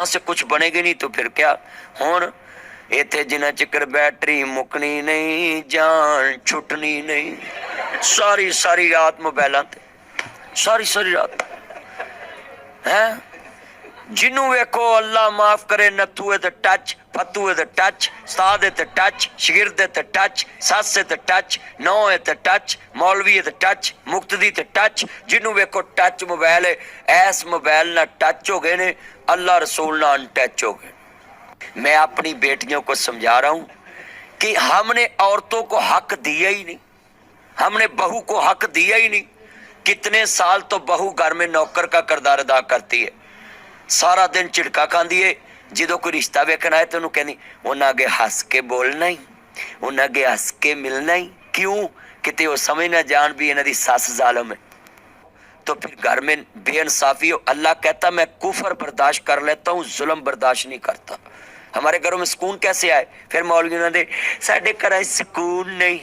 से कुछ बनेगी नहीं तो फिर क्या। हुण इत्थे जिन्ना चिकर बैटरी मुकनी नहीं, जान छुटनी नहीं। सारी सारी रात मोबाइलों ते, सारी सारी रात है। जिन्नू वेखो अल्लाह माफ करे, नथू ते टच, फतू ते टच, उस्ताद ते टच, शागिर्द ते टच, सस ते टच, नौ ते टच, मौलवी ते टच, मुक्तदी ते टच। जिन्नू वेखो टच मोबाइल है। ऐस मोबाइल ना टच हो गए ने, अल्लाह रसूल ना अनटच हो गए। मैं अपनी बेटियों को समझा रहा हूं कि हमने औरतों को हक दिया ही नहीं, हमने बहू को हक दिया ही नहीं। कितने साल तो बहू घर में नौकर का किरदार अदा करती है, सारा दिन झिड़का खांदी है। जो कोई रिश्ता वेखना है तो उन्होंने कहनी उन्हें अगे हस के बोलना ही, उन्हें अगे हस के मिलना ही। क्यों? कितने वो समझ ना जान भी इन्हों की सस जालम है, तो फिर घर में बेइंसाफी हो। अल्लाह कहता मैं कुफर बर्दाश्त कर लेता हूँ, जुल्म बर्दाश्त नहीं करता। हमारे घरों में सुकून कैसे आए? फिर मौलवी उन्होंने साडे घर सुकून नहीं।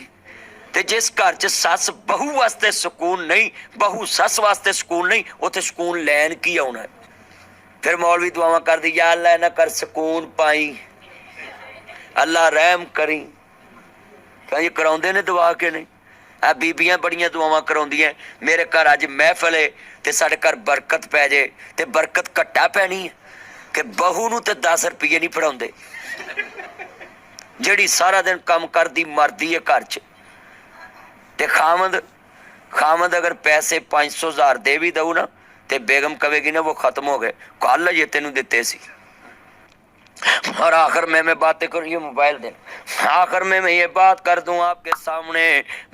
ते जिस घर च सस बहू वास्ते सुकून नहीं, बहू सस वास्ते सुकून नहीं, उत्थे सुकून लैन की आना है। फिर मौलवी दुआवां कर दी, या अल्लाह ना कर सुकून पाई, अल्लाह रहम करी। कहीं कराउंदे ने दुआ के नहीं? आ बीबियां बड़ियां दुआवां कराउंदियां, मेरे घर अज महफिल है ते साडे घर बरकत पै जाए। ते बरकत घट्टा पैनी है कि बहू नूं ते 10 रुपये नहीं फड़ाउंदे, जिहड़ी सारा दिन काम करदी मरदी है घर च। ते खामद अगर पैसे 500,000 दे भी दऊ ना, ते बेगम कहेगी ना वो खत्म हो गए, कल ये तेनू दिते सी। और आखिर में मैं बातें करूँ, ये मोबाइल दे, आखिर में मैं ये बात कर दूं आपके सामने,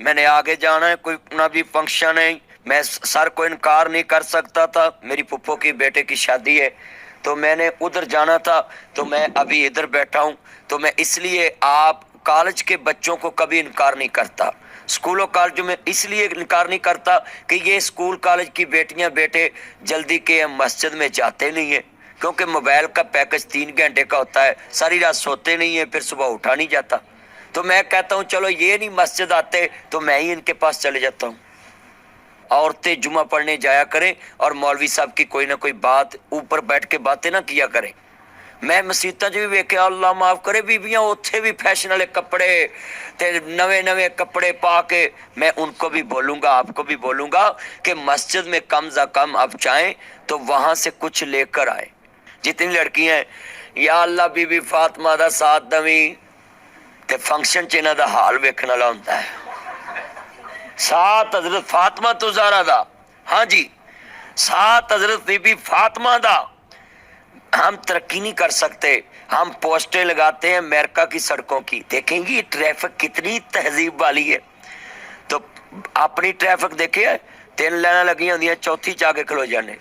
मैंने आगे जाना है, कोई ना भी फंक्शन है, मैं सर को इनकार नहीं कर सकता था। मेरी फुप्पो की बेटे की शादी है तो मैंने उधर जाना था, तो मैं अभी इधर बैठा हूँ। तो मैं इसलिए आप कॉलेज के बच्चों को कभी इनकार नहीं करता, स्कूलों कॉलेजों में इसलिए इनकार नहीं करता कि ये स्कूल कॉलेज की बेटियां बेटे जल्दी के मस्जिद में जाते नहीं है, क्योंकि मोबाइल का पैकेज 3 घंटे का होता है, सारी रात सोते नहीं है, फिर सुबह उठा नहीं जाता। तो मैं कहता हूँ चलो ये नहीं मस्जिद आते तो मैं ही इनके पास चले जाता हूँ। औरतें जुमा पढ़ने जाया करें और मौलवी साहब की कोई ना कोई बात ऊपर बैठ के बातें ना किया करें। मैं मसीतां च भी वेख्या, अल्लाह माफ करे, बीबियां उत्थे भी फैशन वाले कपड़े ते नवे नवे कपड़े पा के। मैं उनको भी बोलूंगा, आपको भी बोलूंगा कि मस्जिद में कम से कम आप चाहें तो वहां से कुछ लेकर आए। जितनी लड़कियां हैं, या अल्लाह बीबी फातिमा दा साथ दवी, ते फंक्शन च इन्हां दा हाल वेखण वाला हुंदा है। साथ हजरत फातिमा तो ज़हरा दा, हाँ जी, साथ हजरत बीबी फातिमा दा। हम तरक्की नहीं कर सकते, हम पोस्टें लगाते हैं अमेरिका की सड़कों की, देखेंगी ट्रैफिक कितनी तहजीब वाली है। तो अपनी ट्रैफिक देखे, 3 लाइना लगी होंगी, चौथी च आके खलो जाने,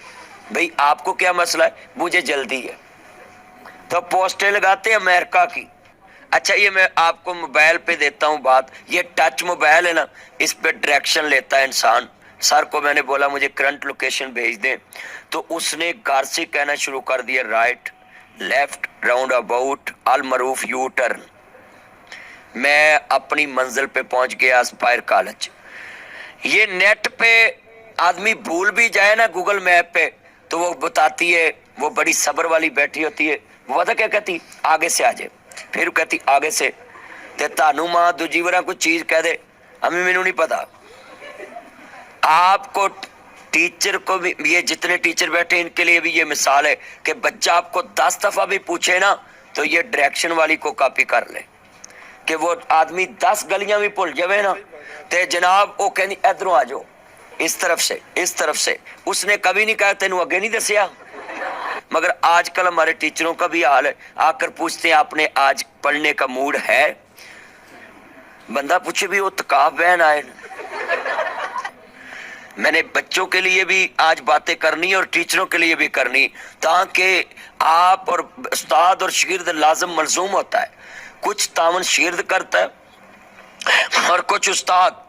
भाई आपको क्या मसला है? मुझे जल्दी है। तो पोस्टें लगाते हैं अमेरिका की। अच्छा, ये मैं आपको मोबाइल पे देता हूँ बात, ये टच मोबाइल है ना, इस पे डायरेक्शन लेता है इंसान। सर को मैंने बोला मुझे करंट लोकेशन भेज दें, तो उसने घर से कहना शुरू कर दिया राइट, लेफ्ट, राउंड अबाउट, अल मरूफ, यू टर्न। मैं अपनी मंजिल पे पहुंच गया, एस्पायर कॉलेज। ये नेट पे आदमी भूल भी जाए ना गूगल मैप पे, तो वो बताती है, वो बड़ी सब्र वाली बैठी होती है, वो पता क्या कहती, आगे से आ जाए। फिर कहती आगे से, ते तानू मां दूजी बार कोई चीज कह दे, हमें मैनू नहीं पता। आपको टीचर को भी, ये जितने टीचर बैठे इनके लिए भी ये मिसाल है कि बच्चा आपको 10 दफा भी पूछे ना, तो ये डायरेक्शन वाली को कॉपी कर ले। कि वो आदमी 10 गलियां भी भूल जावे ना, ते जनाब वो कहनी इधरों आ जाओ, इस तरफ से, इस तरफ से। उसने कभी नहीं कहा तेनू अगे नहीं दसिया। मगर आजकल हमारे टीचरों का भी हाल है, आकर पूछते हैं आपने आज पढ़ने का मूड है? बंदा पूछे भी वो तकाफ बहन आए। मैंने बच्चों के लिए भी आज बातें करनी और टीचरों के लिए भी करनी, ताकि आप और उस्ताद और शागिर्द लाजम मलजूम होता है। कुछ तावन शागिर्द करता है और कुछ उस्ताद।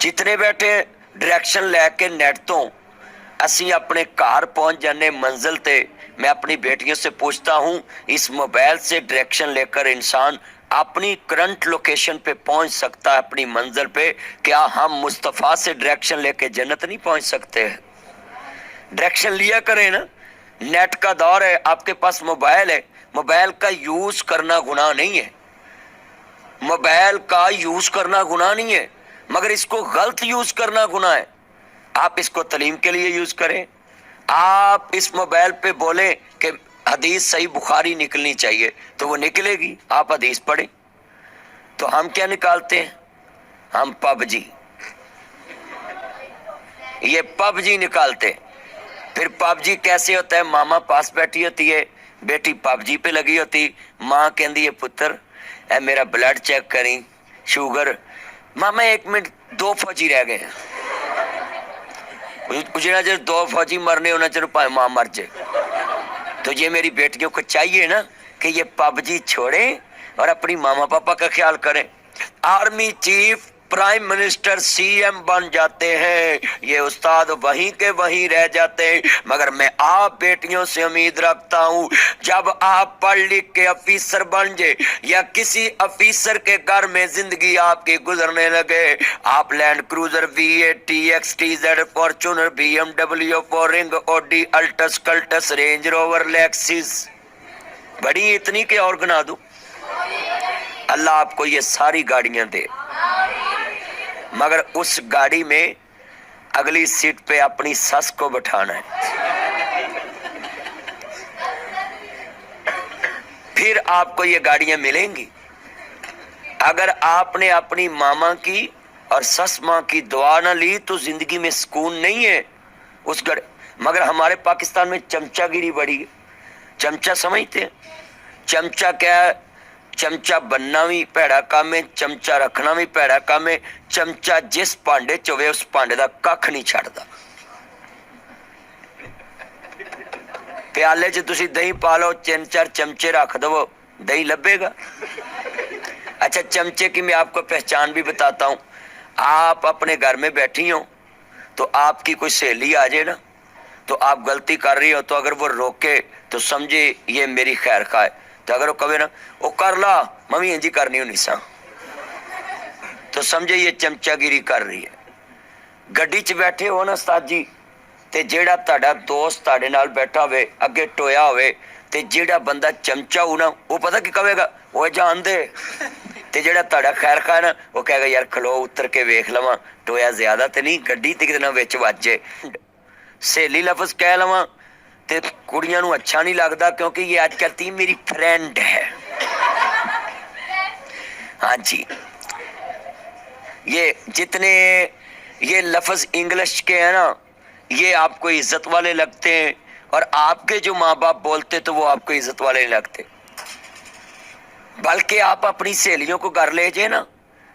जितने बैठे डायरेक्शन लैके नेट तो असी अपने घर पहुंच जाने मंजिल ते। मैं अपनी बेटियों से पूछता हूं, इस मोबाइल से डायरेक्शन लेकर इंसान अपनी करंट लोकेशन पे पहुंच सकता है, अपनी मंजिल पे। क्या हम मुस्तफ़ा से डायरेक्शन लेके जन्नत नहीं पहुंच सकते? डायरेक्शन लिया करें ना, नेट का दौर है, आपके पास मोबाइल है, मोबाइल का यूज करना गुनाह नहीं है, मोबाइल का यूज करना गुनाह नहीं है, मगर इसको गलत यूज करना गुनाह है। आप इसको तालीम के लिए यूज करें, आप इस मोबाइल पे बोले कि हदीस सही बुखारी निकलनी चाहिए तो वो निकलेगी, आप हदीस पढ़ें। तो हम क्या निकालते हैं, हम पबजी, ये पबजी निकालते। फिर पबजी कैसे होता है, मामा पास बैठी होती है, बेटी पबजी पे लगी होती, माँ कहती है पुत्र ए मेरा ब्लड चेक करी, शुगर, मामा 1 मिनट 2 फौजी रह गए हैं, जितना चर 2 फौजी मरने होना चलो भाई माँ मर जाए। तो ये मेरी बेटियों को चाहिए ना कि ये पबजी छोड़ें और अपनी मामा पापा का ख्याल करें। Army chief, prime minister, CM बन जाते हैं, ये उस्ताद वहीं के वहीं रह जाते हैं। मगर मैं आप बेटियों से उम्मीद रखता हूं, जब आप पढ़ लिख के ऑफिसर बन जाए या किसी ऑफिसर के घर में जिंदगी आपकी गुजरने लगे, आप land cruiser, V8, XTZ, Fortuner, BMW, pouring, Audi, Altis, Cultus, range rover, Lexus, बड़ी इतनी के और गिना दूं। अल्लाह आपको ये सारी गाड़ियां दे, मगर उस गाड़ी में अगली सीट पे अपनी सस को बैठाना है। फिर आपको ये गाड़ियां मिलेंगी। अगर आपने अपनी मामा की और सस माँ की दुआ ना ली तो जिंदगी में सुकून नहीं है उस गड़। मगर हमारे पाकिस्तान में चमचागिरी बड़ी है। चमचा समझते हैं? चमचा क्या है? चमचा बनना भी भैड़ा काम है, चमचा रखना भी भैड़ा काम है। चमचा जिस भांडे च होवे उस भांडे दा कख नहीं छड्डदा। प्याले च तुसी दही पा लो, 3-4 चमचे रख दो, दही लभेगा? अच्छा, चमचे की मैं आपको पहचान भी बताता हूँ। आप अपने घर में बैठी हो तो आपकी कोई सहेली आ जाए ना, तो आप गलती कर रही हो, तो अगर वो रोके तो समझे ये मेरी खैर खा है। तो अगर वो कहे ना वो कर ला, मम्मी इंजी करनी होनी सा, तो समझे ये चमचागिरी कर रही है। गड्डी च बैठे हो ना उस्ताद जी, ते जेड़ा ताड़ा दोस्त ताड़े नाल बैठा होवे, अगे टोया होवे, ते जेड़ा बंदा चमचा हो ना, वो पता की कहेगा, वो जान दे। ते जेड़ा ताड़ा खैर खा ना, वो कहेगा यार खलो उतर के वेख लवा, टोया ज्यादा ते नहीं, गड्डी ते किते ना विच वजे। सहेली लफ्ज कह लवा ते कुड़ियां नू अच्छा नहीं लगता, क्योंकि ये आज कहती मेरी फ्रेंड है। हाँ जी, ये जितने ये लफ्ज इंग्लिश के हैं ना, ये आपको इज्जत वाले लगते हैं, और आपके जो माँ बाप बोलते तो वो आपको इज्जत वाले नहीं लगते। बल्कि आप अपनी सहेलियों को घर ले जाए ना,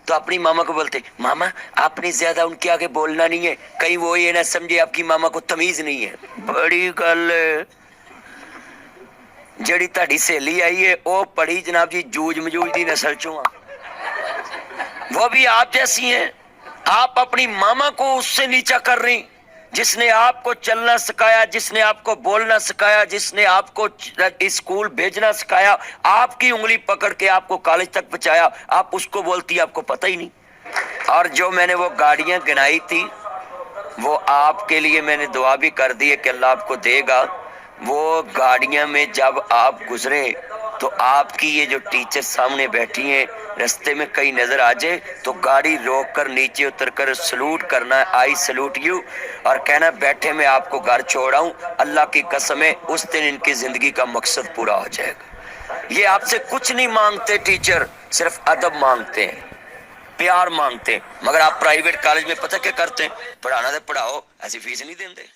तो अपनी मामा को बोलते मामा आपने ज्यादा उनके आगे बोलना नहीं है, कहीं वो ये ना समझे आपकी मामा को तमीज नहीं है। बड़ी गल जड़ी ताड़ी सहेली आई है वो पड़ी जनाब जी जूझ मजूझ दी नस्ल चों, वो भी आप जैसी हैं। आप अपनी मामा को उससे नीचा कर रही, जिसने आपको चलना सिखाया, जिसने आपको बोलना सिखाया, जिसने आपको स्कूल भेजना सिखाया, आपकी उंगली पकड़ के आपको कॉलेज तक पहुंचाया, आप उसको बोलती आपको पता ही नहीं। और जो मैंने वो गाड़ियां गिनाई थी, वो आपके लिए मैंने दुआ भी कर दी है कि अल्लाह आपको देगा। वो गाड़ियां में जब आप गुजरे तो आपकी ये जो टीचर सामने बैठी हैं, रास्ते में कहीं नजर आ जाए तो गाड़ी रोक कर नीचे उतर कर सलूट करना है, आई सलूट यू, और कहना बैठे मैं आपको घर छोड़ आऊं, अल्लाह की कसम है उस दिन इनकी जिंदगी का मकसद पूरा हो जाएगा। ये आपसे कुछ नहीं मांगते टीचर, सिर्फ अदब मांगते हैं, प्यार मांगते हैं। मगर आप प्राइवेट कॉलेज में पता क्या करते हैं, पढ़ाना तो पढ़ाओ, ऐसी फीस नहीं देते।